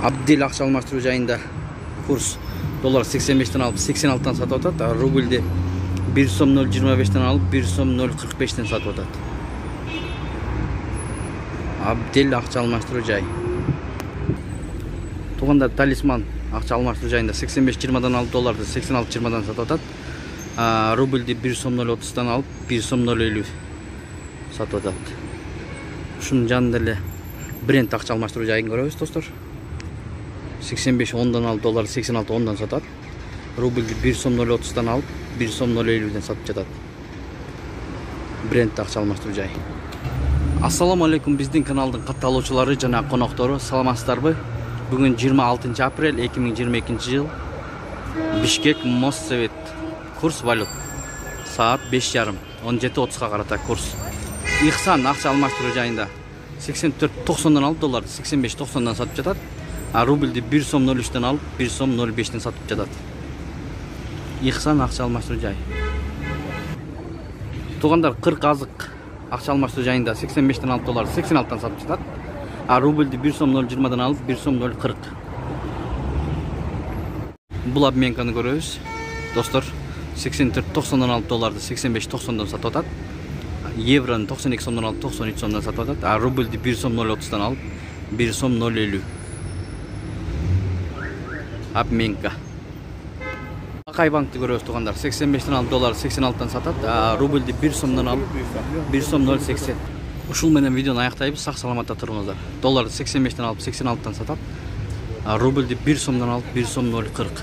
Абдел акча алмаштыруу жайында курс доллар 85-тен алып 86-тан сатып атат, а рубльди 1 сом 0.25-тен алып 1 сом 0.45-тен сатып атат. Абдел акча алмаштыруу жай. Туганда талисман акча алмаштыруу жайында 85-20-дан алып долларды 86-20-дан сатып атат. Рубльди 1 сом 0.30-тан алып 1 сом 0.50 сатып атат. Ушунун жанында эле бренд акча алмаштыруу жайын көрөбүз, достор. 85-10-дан алып долларды 86-10-дан сатат. Рубльди 1 сом 0.30-тан алып 1 сом 0.50-ден сатып жатат. Бренд акча алмаштыруу жай. Ассаламу алейкум, биздин каналдын катталуучулары жана коноктору, саламатсыздарбы? Бүгүн 26 апрель 2022 жыл. Бишкек Моссовет. Курс валют. Саат 5:30, 17:30га карата курс. Ихсан акча алмаштыруу жайында 84-90-дан алып долларды 85-90-дан сатып жатат. А рубльди 1 сом 0.3-тен алып 1 сом 0.5-тен сатып жатат. Ихсан акча алмаштыруу жай. Тугандар 40 азык акча алмаштыруу жайында 85-тен алып долларды 86-тан сатып жатат. А рубльди 1 сом 0.20-дан алып 1 сом 0.40. Бул обменканы көрөбүз. Достор, 84-90-дан алып долларды 85-90-дан сатып атат. Евроны 92 сомдон алып 93 сомдон сатып атат. А рубльди 1 сом 0.30-тан алып 1 сом 0.50. Обменка. Акай банкты көрөбүз, тугандар. 85-тен алып долларды 86-тан сатат. А рубльди 1 сомдон алып 1 сом 0.80. Ушул менен видеону аяктайбыз. Сак саламатта туруңуздар. Долларды 85-тен алып 86-тан сатат. А рубльди 1 сомдон алып 1 сом 0.40.